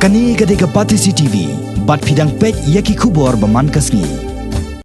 Kani gadega Patisi TV, bat pidang pek yaki kubor baman kasni.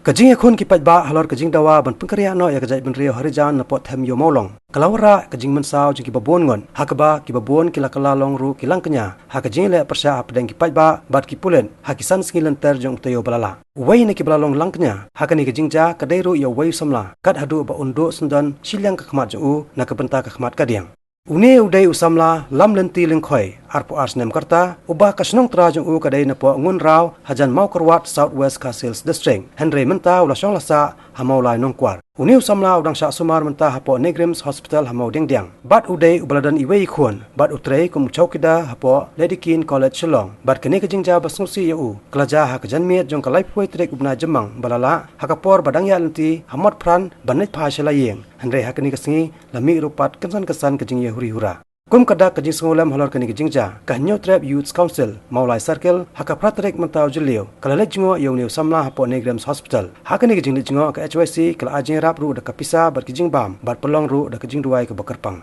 Kajing ekon ki pajba halor kajing dawa ban pengkarya no ya kajai benrio Harijan napot Thmu molong. Kalawra kajing mensau jing ki babon ngon. Hakaba ki babon ki lakala long ru ki langkenya. Ha kajing le persya apdeng ki pajba bat ki pulen. Ha kisan singilan ter jong utayo balala. Wai ne ki balalong langkenya. Ha kani kajing ja kadai ru ya wai Samla. Kat hadu ba undo sundan Shiliang ka Khmat jong na ka benta ka Khmat kadiang. Uni udai Samla lam lenti lingkhoi arpo arsnem karta ubah kasnong trajong kadai napo ngun raw hajan mau kerwat Southwest Castles District Henry menta ulasong lasa hamau lai nongkwar Uni Samla udang syak sumar menta hapo Negrims Hospital hamau dengdiang bat udai ubaladan iwei khun bat utrei kum chaukida hapo Ledikin College Shiliang bat kene kejingja basnusi yu kelaja ha kejan miet jong kalai poi trek ubna jemang balala hakapor badang ya lenti hamot pran banit Phai Ïing Henry hakani kesengi lami rupat kesan kejing ye huri-hura. Kum kada kajing sengolam halor kani kejingja kahnyo trap youth council maulai circle hakapratrek mentau jelio kalale jingo yau Samla hapo Negrims Hospital hakani kejing jingo ka HYC kala ajing rap ru da kapisa bar kejing bam bar pelong ru da kejing duai ka bakarpang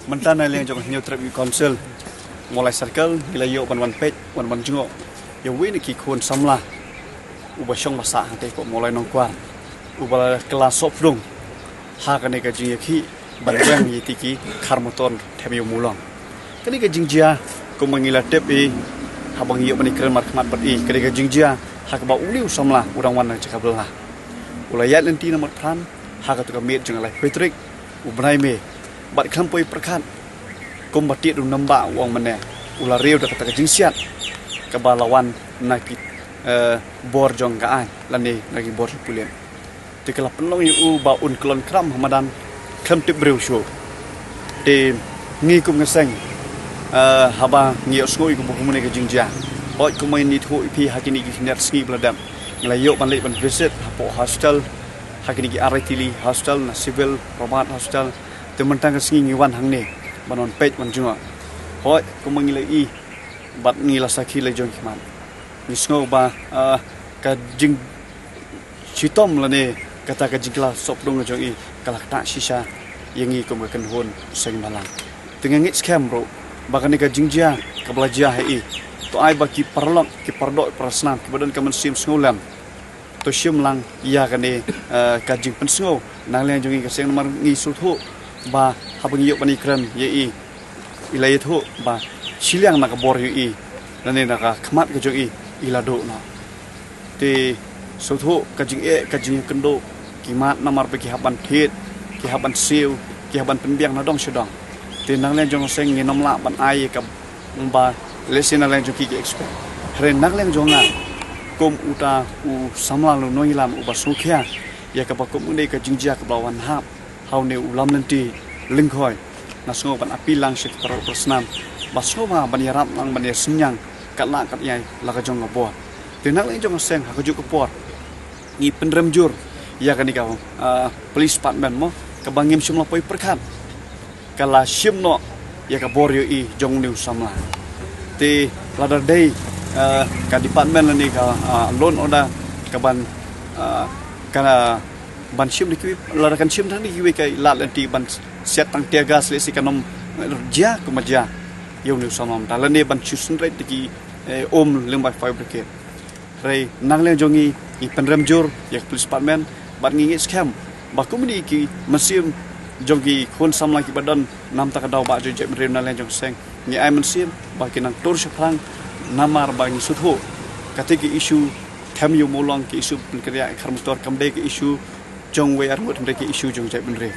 mentana leng jong new trap youth council maulai circle gila yo ban page ban jingo yo we ni ki khon Samla ubashong masa hante ko maulai nongkwa ubala kelas sopdung hakani kajing yaki bantuan yitiki karmoton Thmu mulong kani ka jingjia ko mangila tep habang iyo mani kren markmat bat kani ka jingjia hakba uliu Samla urang wan nang cakabla ulayat lenti na matran haka tu ka met jeng lai petrik ubrai me bat klampoi perkat kom batit dum namba wong mane ula riu da ka jingsiat ka balawan nakit bor jong ka ai lani lagi bor pulen tikala penong yu ba un klon kram hamadan kham tip breu show de ngi kum ngasang haba ngi osngoi ku buku mune ka jingjia oi ku mai ni thu pi hakini ki net ski bladam nglayo ban le ban visit hapo hostel hakini ki aritili hostel na civil robat hostel te mentang ka singi wan hangne banon page man junga oi ku mai ngi bat ngi la sakhi le jong khman ni sngo ba ka jing chitom la ne kata ka jingla sopdong jong kalak ta shisha yangi ko makan hon seng malang dengan ngit scam bro bakani ka jingjia ka belajar hai to ai baki parlok ki pardo prasnan ki badan ka mensim sngolam to sim lang ya kane ka jing pensngo nang leng jongi ka seng mar ngi suthu ba habang yo bani kran ye ilai thu ba Shiliang na ka bor yu nane na ka Khmat ka jongi ilado na te suthu ka jing kendo kimat namar bagi haban thit ki haban siu ki haban penbiang na dong sedang tinang len jong seng ni nomla ban ai ka ba lesina len jong ki expect ren nak len jonga kom uta u Samla lu noilam u basukhya ya ka ba kom ne ka jingjia ka bawan hap hau ne ulam lenti lingkhoi na so ban api lang sik pro prosnam baso ma ban yarap lang ban senyang ka la ka yai la ka jong bo tinang len jong seng ha ka ju ka por ni penrem jur ya kan ikaw police department mo kabangim simla poi perkat kala simno ya ka boryo jong new Samla te ladar day ka department ni ka loan oda kaban kana ban sim ni ladar kan sim thang ni kiwi kai lat anti ban set tang tiagas le sikanom ja kumaja yong new Samla dalane ban chusun rate ki om lembay fabricate rei nang le jongi penrem jur ya police department bat ngi scam ba komedi ki mesim jongki khon Samla ki badan nam ta kadau ba je mrem na len jong seng ngi ai mesim ba ki nang tor shaplang namar ba ngi sutho kate ki issue Thmu molong ki issue pengkerja karmotor kamde ki issue jong we ar mot ki issue jong je mrem